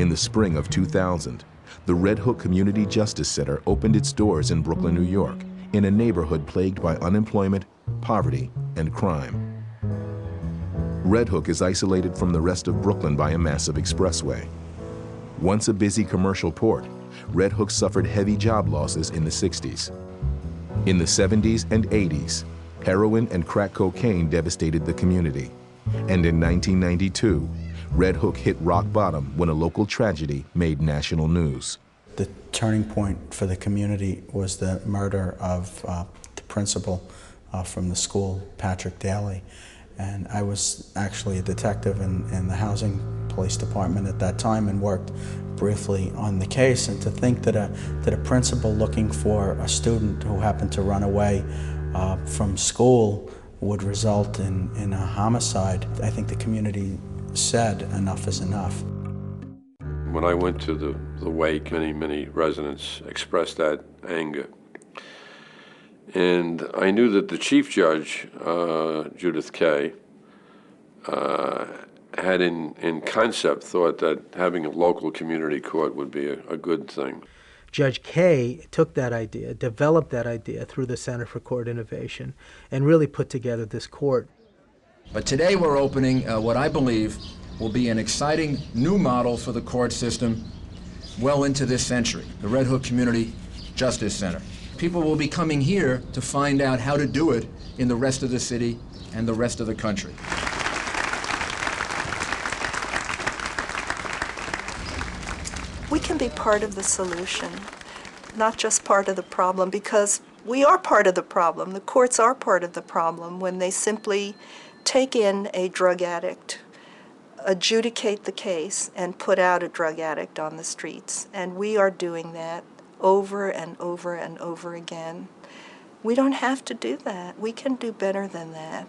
In the spring of 2000, the Red Hook Community Justice Center opened its doors in Brooklyn, New York, in a neighborhood plagued by unemployment, poverty, and crime. Red Hook is isolated from the rest of Brooklyn by a massive expressway. Once a busy commercial port, Red Hook suffered heavy job losses in the 60s. In the 70s and 80s, heroin and crack cocaine devastated the community. And in 1992, Red Hook hit rock bottom when a local tragedy made national news. The turning point for the community was the murder of the principal from the school, Patrick Daly. And I was actually a detective in the housing police department at that time and worked briefly on the case. And to think that a principal looking for a student who happened to run away from school would result in a homicide, I think the community said enough is enough. When I went to the wake, many residents expressed that anger. And I knew that the chief judge, Judith Kay, had in concept thought that having a local community court would be a good thing. Judge Kay took that idea, developed that idea through the Center for Court Innovation, and really put together this court. But today we're opening what I believe will be an exciting new model for the court system well into this century, the Red Hook Community Justice Center. People will be coming here to find out how to do it in the rest of the city and the rest of the country. We can be part of the solution, not just part of the problem, because we are part of the problem. The courts are part of the problem when they simply take in a drug addict, adjudicate the case, and put out a drug addict on the streets. And we are doing that over and over and over again. We don't have to do that. We can do better than that.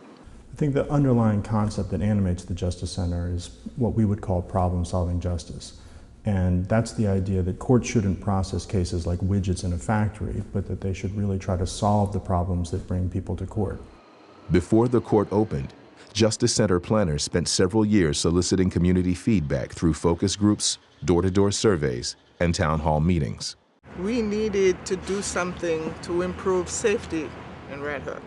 I think the underlying concept that animates the Justice Center is what we would call problem-solving justice. And that's the idea that courts shouldn't process cases like widgets in a factory, but that they should really try to solve the problems that bring people to court. Before the court opened, Justice Center planners spent several years soliciting community feedback through focus groups, door-to-door surveys, and town hall meetings. We needed to do something to improve safety in Red Hook.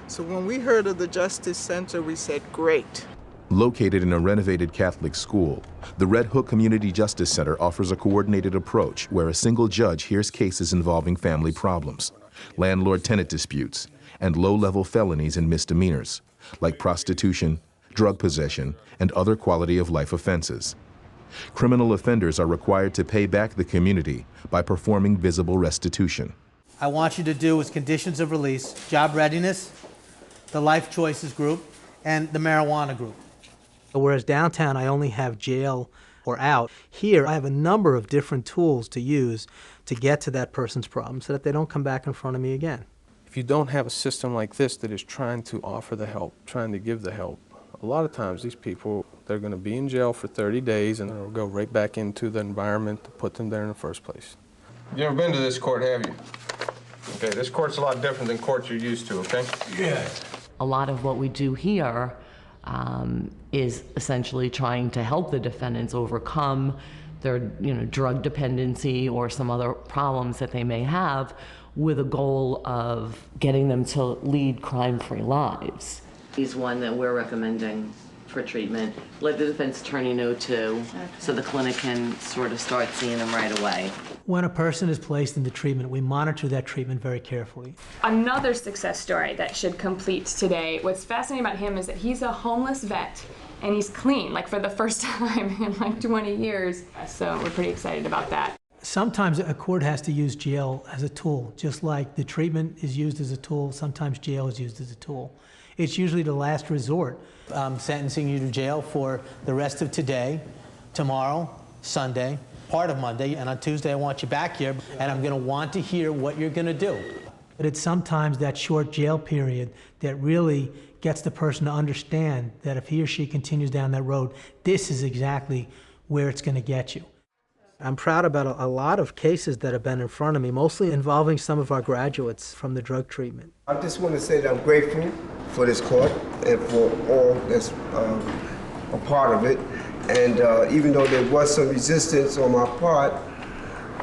So when we heard of the Justice Center, we said, great. Located in a renovated Catholic school, the Red Hook Community Justice Center offers a coordinated approach where a single judge hears cases involving family problems, landlord-tenant disputes, and low-level felonies and misdemeanors, like prostitution, drug possession, and other quality-of-life offenses. Criminal offenders are required to pay back the community by performing visible restitution. I want you to do is conditions of release, job readiness, the life choices group, and the marijuana group. Whereas downtown I only have jail or out, here I have a number of different tools to use to get to that person's problem so that they don't come back in front of me again. If you don't have a system like this that is trying to offer the help, trying to give the help, a lot of times these people, they're going to be in jail for 30 days and they'll go right back into the environment that put them there in the first place. You ever been to this court, have you? Okay, this court's a lot different than courts you're used to, okay? Yeah. A lot of what we do here is essentially trying to help the defendants overcome their drug dependency or some other problems that they may have, with a goal of getting them to lead crime-free lives. He's one that we're recommending for treatment. Let the defense attorney know too, so the clinic can sort of start seeing them right away. When a person is placed into treatment, we monitor that treatment very carefully. Another success story that should complete today, what's fascinating about him is that he's a homeless vet and he's clean, like for the first time in like 20 years. So we're pretty excited about that. Sometimes a court has to use jail as a tool, just like the treatment is used as a tool, sometimes jail is used as a tool. It's usually the last resort. I'm sentencing you to jail for the rest of today, tomorrow, Sunday, part of Monday, and on Tuesday I want you back here, and I'm going to want to hear what you're going to do. But it's sometimes that short jail period that really gets the person to understand that if he or she continues down that road, this is exactly where it's going to get you. I'm proud about a lot of cases that have been in front of me, mostly involving some of our graduates from the drug treatment. I just want to say that I'm grateful for this court and for all that's a part of it. And even though there was some resistance on my part,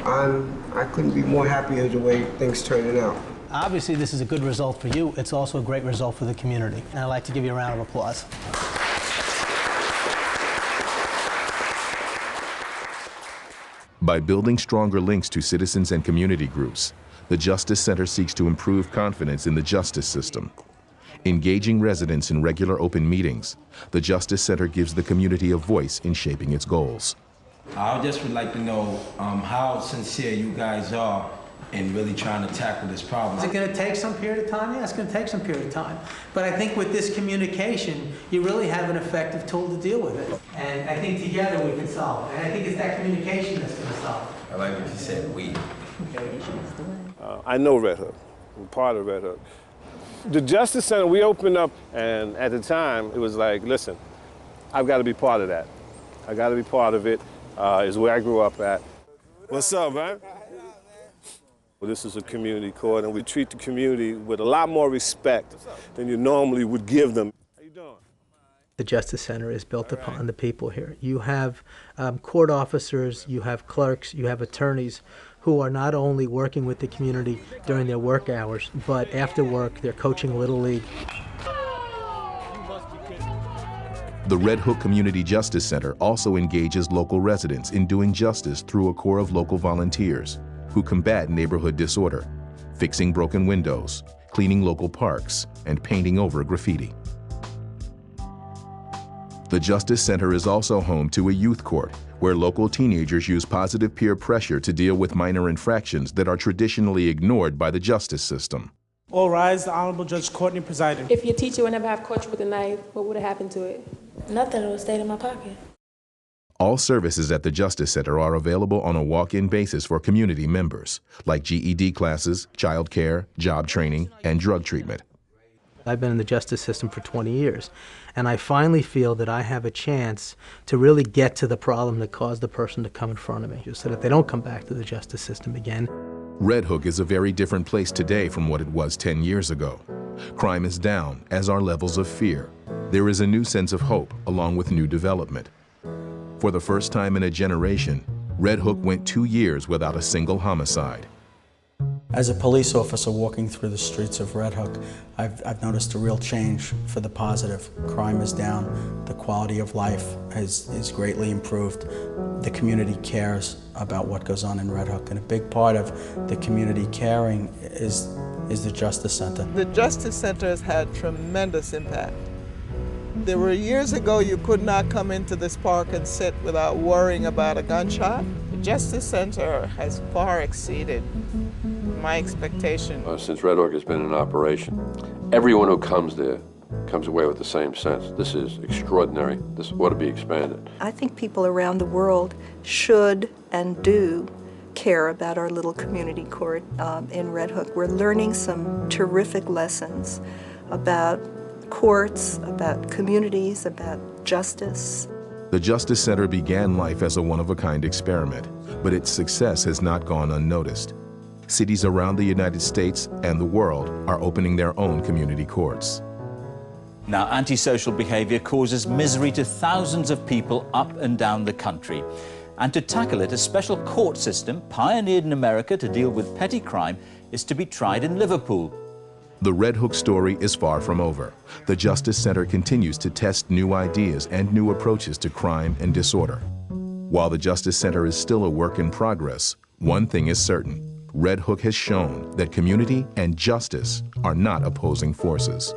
I couldn't be more happier the way things turning out. Obviously, this is a good result for you. It's also a great result for the community. And I'd like to give you a round of applause. By building stronger links to citizens and community groups, the Justice Center seeks to improve confidence in the justice system. Engaging residents in regular open meetings, the Justice Center gives the community a voice in shaping its goals. I just would like to know how sincere you guys are in really trying to tackle this problem. Is it going to take some period of time? Yeah, it's going to take some period of time. But I think with this communication, you really have an effective tool to deal with it. And I think together we can solve it. And I think it's that communication that's going to solve it. I like what you said, we. I know Red Hook. I'm part of Red Hook. The Justice Center, we opened up, and at the time, it was like, listen, I've got to be part of that. I got to be part of it. Is where I grew up at. What's up, man? Well, this is a community court, and we treat the community with a lot more respect than you normally would give them. How you doing? The Justice Center is built upon the people here. You have court officers, you have clerks, you have attorneys who are not only working with the community during their work hours, but after work, they're coaching Little League. The Red Hook Community Justice Center also engages local residents in doing justice through a corps of local volunteers who combat neighborhood disorder, fixing broken windows, cleaning local parks, and painting over graffiti. The Justice Center is also home to a youth court where local teenagers use positive peer pressure to deal with minor infractions that are traditionally ignored by the justice system. All rise, the Honorable Judge Courtney presiding. If your teacher would never have caught you with a knife, what would have happened to it? Nothing, it would have stayed in my pocket. All services at the Justice Center are available on a walk-in basis for community members, like GED classes, child care, job training, and drug treatment. I've been in the justice system for 20 years, and I finally feel that I have a chance to really get to the problem that caused the person to come in front of me, so that they don't come back to the justice system again. Red Hook is a very different place today from what it was 10 years ago. Crime is down, as are levels of fear. There is a new sense of hope, along with new development. For the first time in a generation, Red Hook went 2 years without a single homicide. As a police officer walking through the streets of Red Hook, I've noticed a real change for the positive. Crime is down, the quality of life is greatly improved. The community cares about what goes on in Red Hook, and a big part of the community caring is the Justice Center. The Justice Center has had tremendous impact. There were years ago you could not come into this park and sit without worrying about a gunshot. The Justice Center has far exceeded my expectation. Since Red Hook has been in operation, everyone who comes there comes away with the same sense. This is extraordinary. This ought to be expanded. I think people around the world should and do care about our little community court in Red Hook. We're learning some terrific lessons about courts, about communities, about justice. The Justice Center began life as a one-of-a-kind experiment, but its success has not gone unnoticed. Cities around the United States and the world are opening their own community courts. Now, antisocial behavior causes misery to thousands of people up and down the country. And to tackle it, a special court system, pioneered in America to deal with petty crime, is to be tried in Liverpool. The Red Hook story is far from over. The Justice Center continues to test new ideas and new approaches to crime and disorder. While the Justice Center is still a work in progress, one thing is certain. Red Hook has shown that community and justice are not opposing forces.